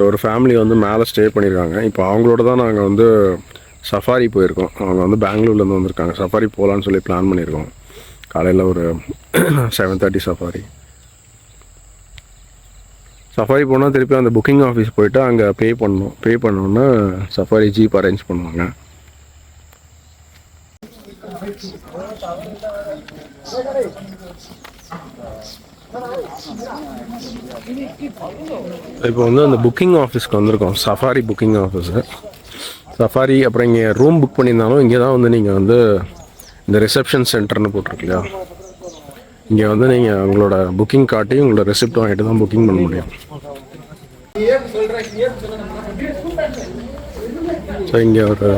ஒரு ஃபேமிலி வந்து மேலே ஸ்டே பண்ணியிருக்காங்க. இப்போ அவங்களோட தான் நாங்கள் வந்து சஃபாரி போயிருக்கோம். அவங்க வந்து பெங்களூர்லேருந்து வந்திருக்காங்க. சஃபாரி போகலான்னு சொல்லி பிளான் பண்ணியிருக்கோம். காலையில் ஒரு 7:30 சஃபாரி போனால் திருப்பி அந்த புக்கிங் ஆஃபீஸ் போய்ட்டு அங்கே பே பண்ணோன்னா சஃபாரி ஜீப் அரேஞ்ச் பண்ணுவாங்க. இப்போ வந்து அந்த புக்கிங் ஆஃபீஸ்க்கு வந்திருக்கோம். Safari booking office. சஃபாரி அப்புறம் இங்கே ரூம் புக் பண்ணியிருந்தாலும் இங்கே தான் வந்து நீங்கள் வந்து இந்த ரிசப்ஷன் சென்டர்னு போட்டிருக்கு இல்லையா, இங்கே வந்து நீங்கள் உங்களோட புக்கிங் காட்டி உங்களோட ரெசிப்ட் வாங்கிட்டு தான் புக்கிங் பண்ண முடியும். ஸோ இங்கே ஒரு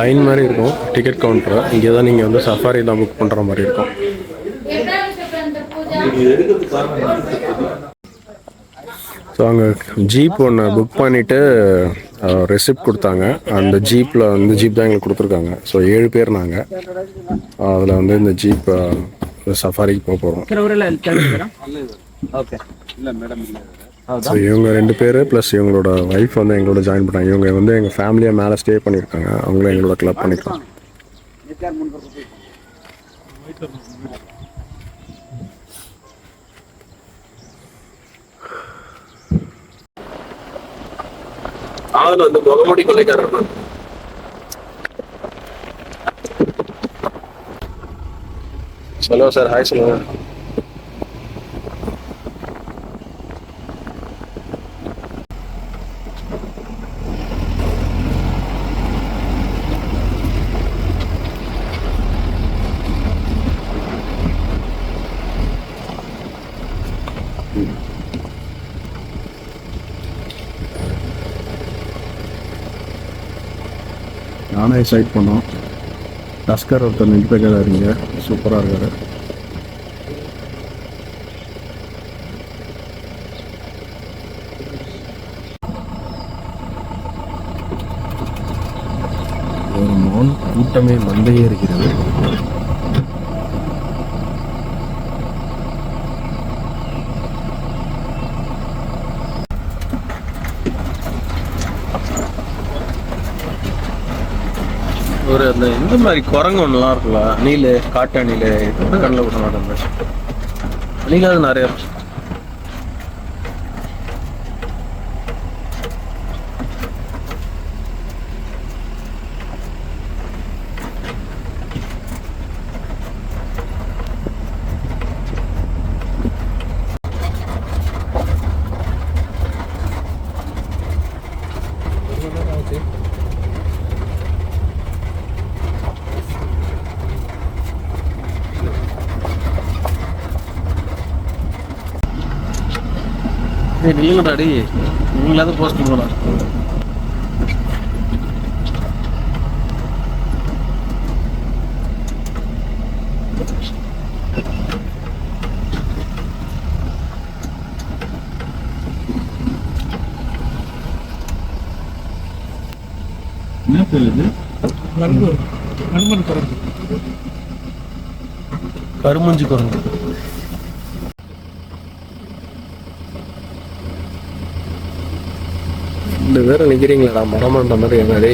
லைன் மாதிரி இருக்கும், டிக்கெட் கவுண்டர். இங்கே தான் நீங்கள் வந்து சஃபாரி தான் புக் பண்ணுற மாதிரி இருக்கும். ஸோ அங்கே ஜீப் ஒன்று புக் பண்ணிவிட்டு ரெசிப்ட் கொடுத்தாங்க. அந்த ஜீப்பில் வந்து ஜீப் தான் எங்களுக்கு கொடுத்துருக்காங்க. ஸோ 7 பேர் நாங்கள். அதில் வந்து இந்த ஜீப் சஃபாரிக்கு போக போகிறோம். ஸோ இவங்க 2 பேர் ப்ளஸ் இவங்களோட ஒய்ஃப் வந்து எங்களோட ஜாயின் பண்ணாங்க. இவங்க வந்து எங்கள் ஃபேமிலியாக மேலே ஸ்டே பண்ணியிருக்காங்க. அவங்கள எங்களோட கிளப் பண்ணிக்கலாம். வந்து முகமூடி கொள்ளைக்காரர் சொல்லுங்க சார். ஹாய் சொல்லுங்க. நானே சைட் பண்ணோம். டஸ்கர் ஒருத்தர் நின்று போய்க்காருங்க, சூப்பராக இருக்காரு. ஒரு மான் கூட்டமே மந்தையே இருக்கிறது. ஒரு அந்த இந்த மாதிரி குரங்கு ஒன்றுலாம் இருக்குல்ல, நீல காட்டு அணில கண்ணில் விட மாட்டேன். அணிலாவது நிறைய இருக்கும். நில்லுங்கடாடி, நீங்களாவது போஸ்ட் பண்ணலாம். என்ன பேர் இது? கருமஞ்சி குரங்கு. இந்த பேரை நிற்கிறீங்களாடா மரமாண்ட மாதிரி என்னடே,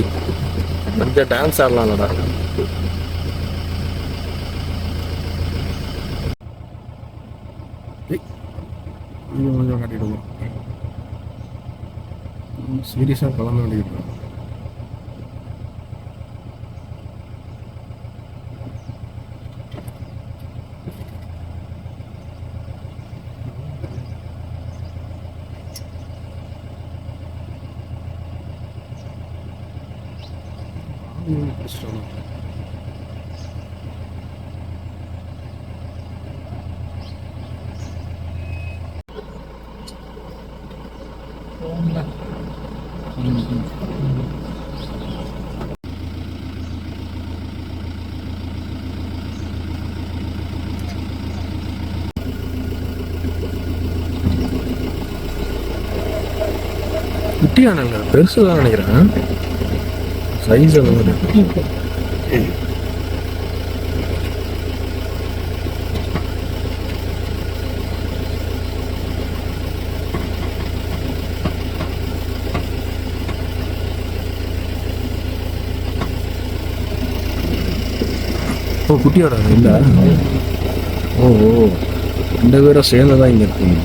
கொஞ்சம் டான்ஸ் ஆடலாம்லடா. கொஞ்சம் காட்டிடுவோம். சீரியஸாக கிளம்ப வேண்டியிருக்கோம். குட்டியான பெருசு தான் நினைக்கிறேன், சைஸ் அந்த மாதிரி. ஓ குட்டியோட இல்லை. ஓ ஓ 2 பேரும் சேர்ந்து தான் இங்கே இருக்கீங்க.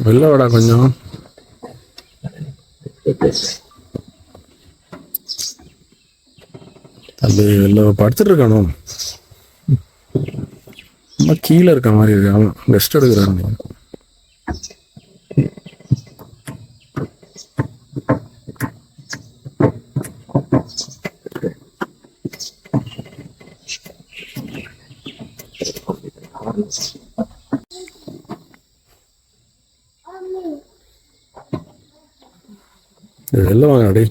வெளில வாடா கொஞ்சம். தம்பி வெளில படுத்துட்டு இருக்கானோ, ரொம்ப கீழே இருக்க மாதிரி இருக்கு. அவன் ரெஸ்ட் எடுக்கிறான். வெளில வாங்க அடே.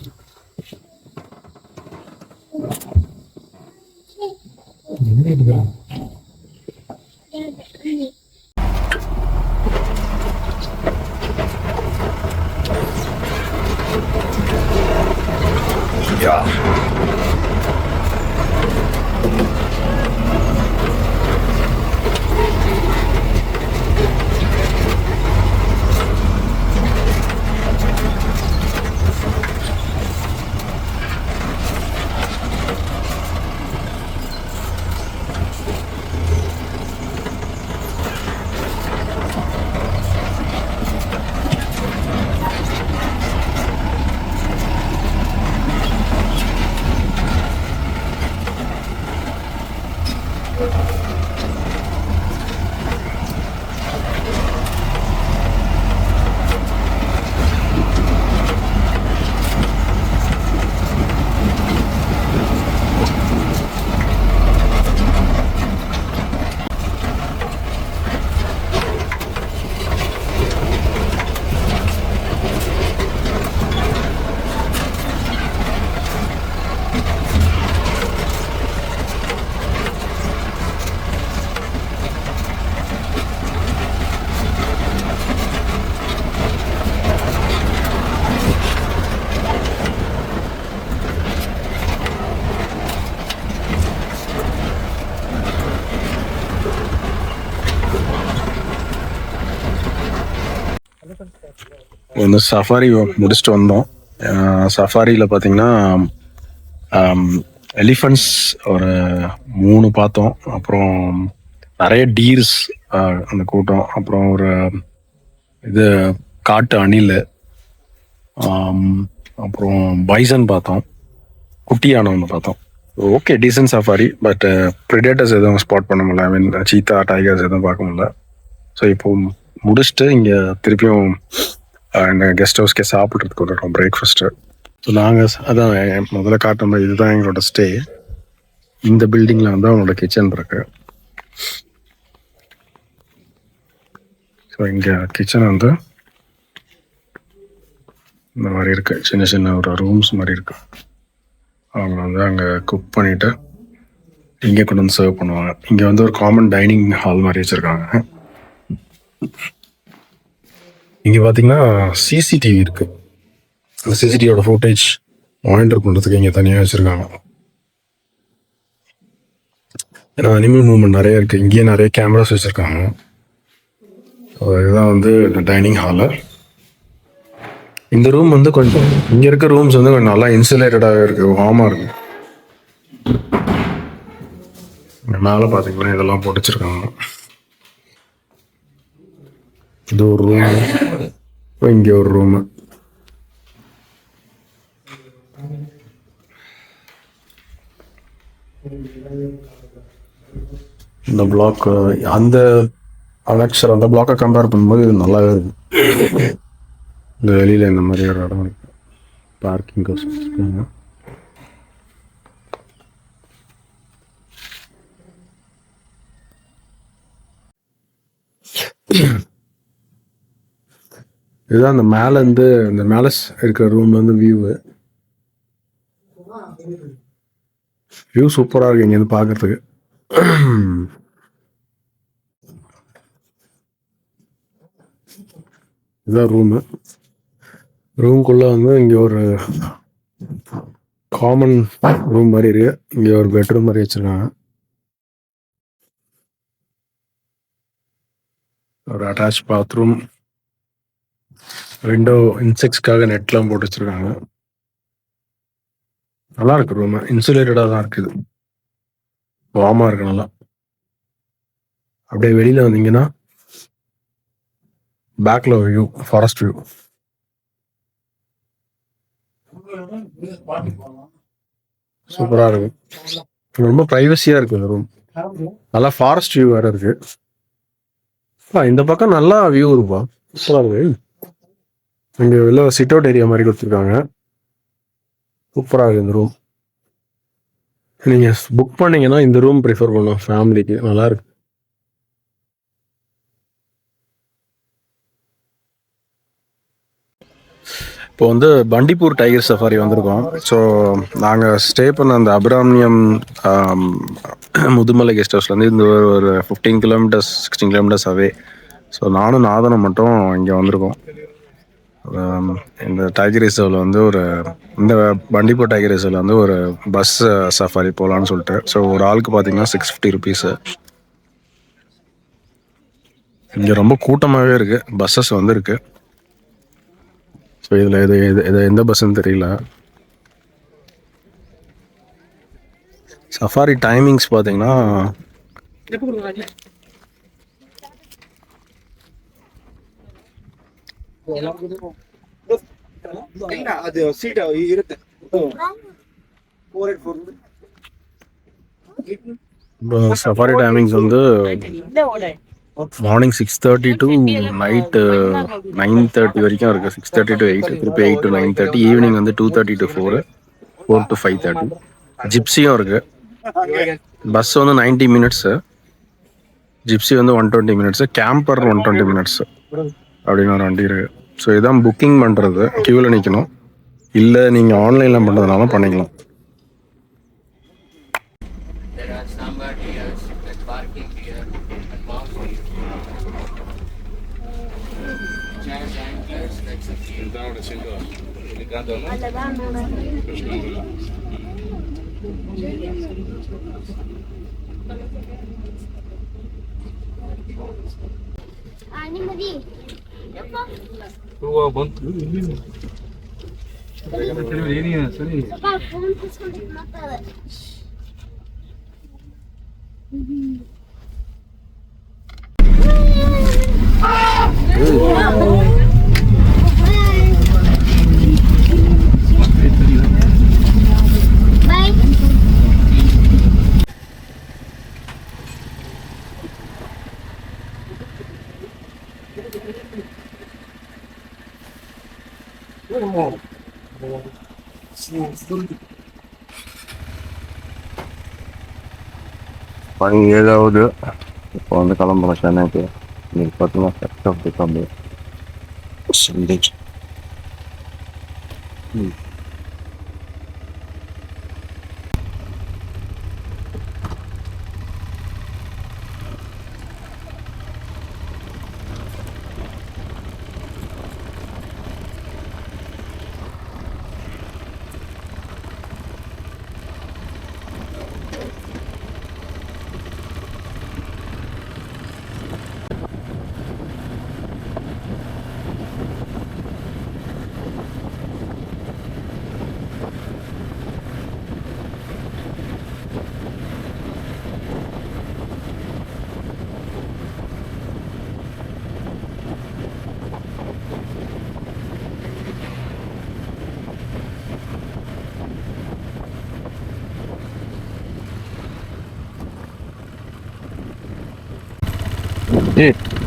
வந்து சஃபாரி முடிச்சுட்டு வந்தோம். சஃபாரியில் பார்த்தீங்கன்னா எலிஃபண்ட்ஸ் ஒரு 3 பார்த்தோம். அப்புறம் நிறைய டீர்ஸ் அந்த கூட்டம். அப்புறம் ஒரு இது காட்டு அணில், அப்புறம் பைசன் பார்த்தோம். குட்டி யானை ஒன்று பார்த்தோம். Okay, decent safari. But predators எதுவும் ஸ்பாட் பண்ண முடியல. ஐ மீன் சீத்தா, டைகர்ஸ் எதுவும் பார்க்க முடியல. ஸோ இப்போ முடிச்சுட்டு இங்கே திருப்பியும் எங்கள் கெஸ்ட் ஹவுஸ்க்கே சாப்பிட்றதுக்கு வந்துடுறோம், பிரேக்ஃபாஸ்ட்டு. ஸோ நாங்கள் அதான் முதல்ல காட்டுற மாதிரி இதுதான் எங்களோட ஸ்டே. இந்த பில்டிங்கில் வந்து அவங்களோட கிச்சன் இருக்கு. ஸோ இங்கே கிச்சன் வந்து இந்த மாதிரி இருக்கு, சின்ன சின்ன ஒரு ரூம்ஸ் மாதிரி இருக்கு. அவங்க வந்து அங்கே குக் பண்ணிட்டு இங்கே கொண்டு வந்து சர்வ் பண்ணுவாங்க. இங்கே வந்து ஒரு காமன் டைனிங் ஹால் மாதிரி வச்சுருக்காங்க. இங்கே பார்த்தீங்கன்னா சிசிடிவி இருக்கு. அந்த சிசிடிவியோட ஃபுட்டேஜ் மானிட்டர் பண்ணுறதுக்கு இங்கே தனியாக வச்சுருக்காங்க. ஏன்னா அனிமல் மூவ்மெண்ட் நிறைய இருக்குது, இங்கேயே நிறைய கேமராஸ் வச்சுருக்காங்க. இதுதான் வந்து இந்த டைனிங் ஹாலு. இந்த ரூம் வந்து கொஞ்சம் இங்கே இருக்க ரூம்ஸ் வந்து கொஞ்சம் நல்லா இன்சுலேட்டடாகவே இருக்குது, வார்மாக இருக்குது. மேலே பார்த்தீங்கன்னா இதெல்லாம் போட்டு வச்சுருக்காங்க. இது ஒரு ரூமு, இங்கே ஒரு ரூமு. இந்த பிளாக் அந்த அலெக்சர் அந்த பிளாக்கை கம்பேர் பண்ணும்போது இது நல்லாவே இருக்கு. இந்த வெளியில் இந்த மாதிரி ஒரு இடம் இருக்கு, பார்க்கிங் வச்சுருக்காங்க. இதுதான் அந்த மேலேருந்து இந்த மேலே இருக்கிற ரூம்ல இருந்து வியூ சூப்பராக இருக்கு இங்கேருந்து பார்க்கறதுக்கு. இதுதான் ரூமு. ரூம்குள்ளே வந்து இங்கே ஒரு காமன் ரூம் மாதிரி இருக்கு. இங்கே ஒரு பெட்ரூம் மாதிரி வச்சுருக்காங்க. ஒரு அட்டாச் பாத்ரூம், விண்டோ இன்செக்ட்ஸ்க்காக நெட்லாம் போட்டு வச்சுருக்காங்க. நல்லா இருக்கு ரூமு. இன்சுலேட்டடாக தான் இருக்குது. வார்மாக இருக்கு நல்லா. அப்படியே வெளியில் வந்தீங்கன்னா பேக்கில் ஒரு வியூ, ஃபாரஸ்ட் வியூ. சூப்பராக இருக்கு. ரொம்ப ப்ரைவசியாக இருக்கு இந்த ரூம். நல்லா ஃபாரஸ்ட் வியூ வேறு இருக்கு. இந்த பக்கம் நல்லா வியூ இருக்குப்பா. சூப்பராக இருக்கு. இங்கே வெளில சிட் அவுட் ஏரியா மாதிரி கொடுத்துருக்காங்க. சூப்பராக இருக்குது இந்த ரூம். நீங்கள் புக் பண்ணீங்கன்னா இந்த ரூம் ப்ரிஃபர் பண்ணும் ஃபேமிலிக்கு. நல்லா இருக்கு. இப்போ வந்து பண்டிப்பூர் டைகர் சஃபாரி வந்திருக்கோம். ஸோ நாங்கள் ஸ்டே பண்ண அந்த அபிராமியம் முதுமலை கெஸ்ட் ஹவுஸ்லேருந்து இந்த ஒரு 15 கிலோமீட்டர்ஸ் 16 கிலோமீட்டர்ஸ் அவே. ஸோ நானும் நாதனும் மட்டும் இங்கே வந்திருக்கோம். இந்த டைகர் ரிசர்வில் வந்து இந்த பண்டிப்பூர் டைகர் ரிசர்வில் வந்து ஒரு பஸ் சஃபாரி போகலான்னு சொல்லிட்டு. ஸோ ஒரு ஆளுக்கு பார்த்தீங்கன்னா 650 ருபீஸு. இங்கே ரொம்ப கூட்டமாகவே இருக்குது. பஸ்ஸஸ் வந்து இருக்குது. ஸோ இதில் இது எந்த பஸ்ஸுன்னு தெரியல. சஃபாரி டைமிங்ஸ் பார்த்தீங்கன்னா சஃபாரி டைமிங்ஸ் வந்து மார்னிங் 6:30 டு நைட்டு 9:30 வரைக்கும் இருக்குது. 6:30 டு 8, திருப்பி 8 டு 9:30. ஈவினிங் வந்து 2:30 டு 4, 4 டு 5:30. ஜிப்ஸியும் இருக்குது. பஸ் வந்து 90 மினிட்ஸு, ஜிப்ஸி வந்து 120 மினிட்ஸு, கேம்பர் 120 மினிட்ஸு அப்படின்னு ஒரு வண்டி இருக்குது. ஸோ இதான் புக்கிங் பண்ணுறது. க்யூவில் நிற்கணும். இல்லை நீங்கள் ஆன்லைனில் பண்ணுறதுனாலும் பண்ணிக்கலாம். மணி 7 இப்போ வந்து கிளம்புறோம் சென்னைக்கு. இன்னைக்கு பார்த்தீங்கன்னா ஃபர்ஸ்ட் ஆஃப் தி கம்பி சண்டே.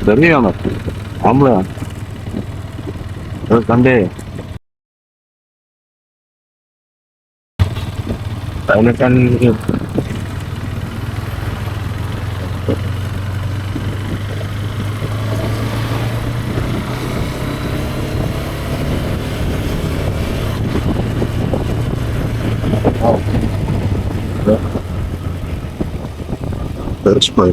தெரியும் ஆம்பளை சண்டே That's my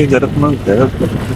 பேக்கேஜ் இறக்கணும் தேவைப்படும்.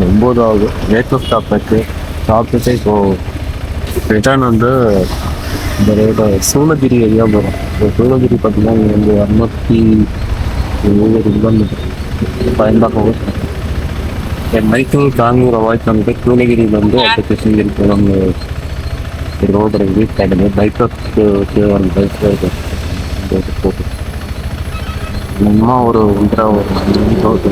ஒம்போதாவது பிரேக்ஃபாஸ்ட் சாப்பிட்டுட்டு இப்போது ரிட்டர்ன் வந்து இந்த ரோட சூளகிரி ஏரியா போகிறோம். இப்போ சூளகிரி பார்த்தீங்கன்னா இங்கே வந்து 270 கிலோமீட்டர் பயன்பாக்கம். என் மைசூர் பெங்களூர் அவாய்ட் பண்ணிட்டு சூளகிரியிலேருந்து அப்போ கிருஷ்ணகிரி போகணும். ரோடு ரீச் ஆகிடுது. பைக்கு ஒரு பைக்கில் போட்டு இன்னுமா ஒரு 1.5 ரோடு.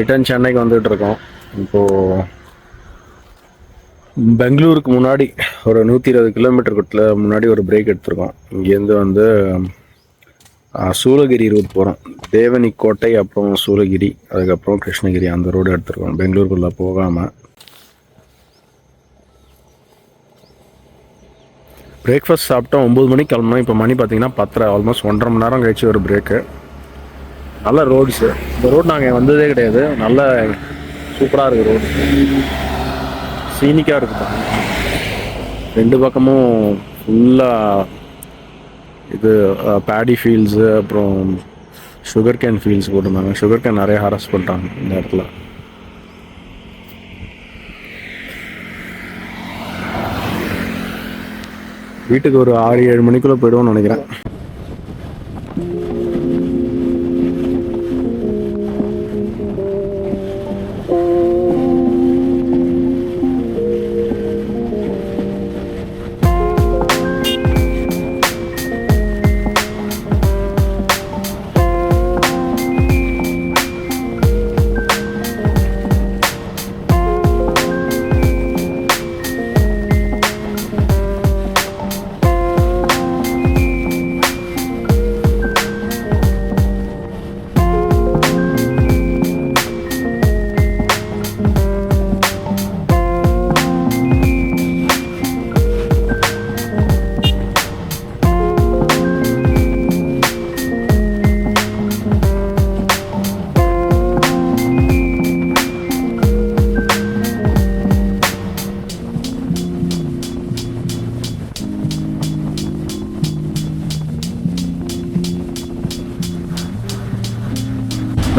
ரிட்டர்ன் சென்னைக்கு வந்துட்டு இருக்கோம். இப்போது பெங்களூருக்கு முன்னாடி ஒரு 120 கிலோமீட்டருக்கு முன்னாடி ஒரு பிரேக் எடுத்திருக்கோம். இங்கேருந்து வந்து சூளகிரி ரூட் போகிறோம். தேவனிக்கோட்டை, அப்புறம் சூளகிரி, அதுக்கப்புறம் கிருஷ்ணகிரி, அந்த ரோடு எடுத்துருக்கோம் பெங்களூருக்குள்ளே போகாமல். பிரேக்ஃபாஸ்ட் சாப்பிட்டோம். 9 மணிக்கு கிளம்புனோம். இப்போ மணி பார்த்தீங்கன்னா 10, ஆல்மோஸ்ட் 1.5 மணி நேரம் கழிச்சு ஒரு பிரேக்கு. நல்ல ரோட்ஸு. இந்த ரோடு நாங்கள் வந்ததே கிடையாது. நல்ல சூப்பராக இருக்குது ரோடு, சீனிக்காக இருக்குது. 2 பக்கமும் ஃபுல்லாக இது பேடி ஃபீல்ட்ஸு, அப்புறம் சுகர் கேன் ஃபீல்ட்ஸ் போட்டிருந்தாங்க. சுகர் கேன் நிறைய ஹாரஸ் பண்ணிட்டாங்க இந்த இடத்துல. வீட்டுக்கு ஒரு 6-7 மணிக்குள்ளே போய்டுவோம்னு நினைக்கிறேன்.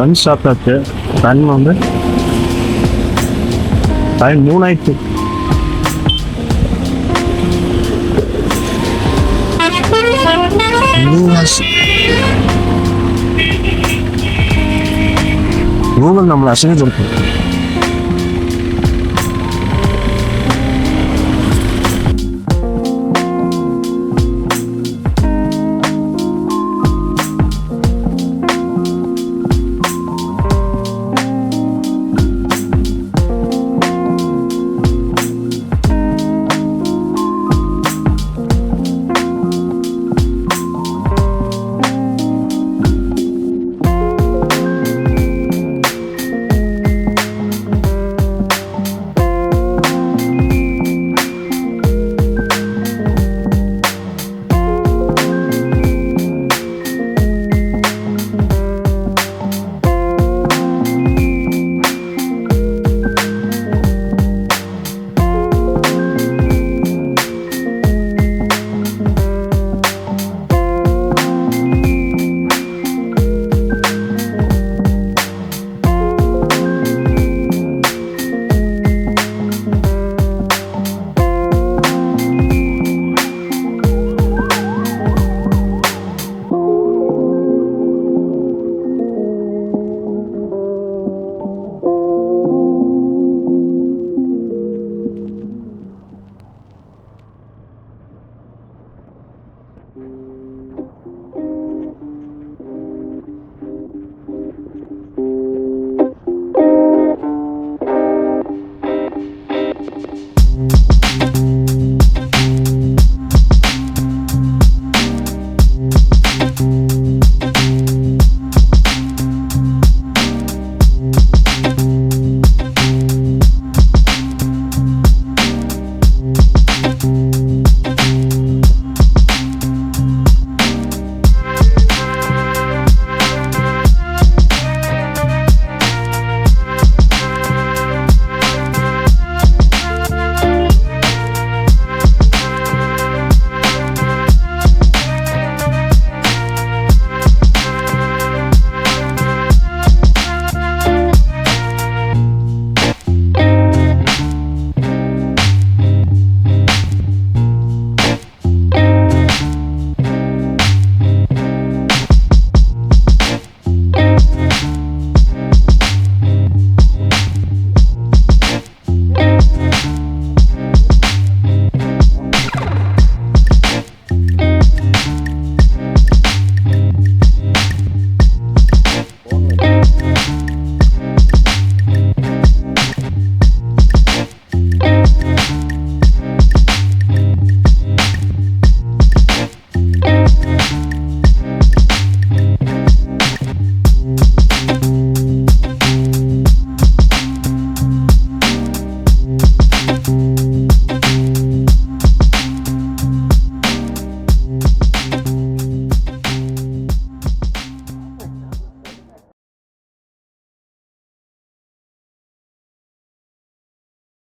லஞ்ச் சாப்பிட்டாச்சு. டைம் வந்து டைம் 3 ஆயிடுச்சு. கூகுள் நம்மளை அசைஞ்சு கொடுக்கும்.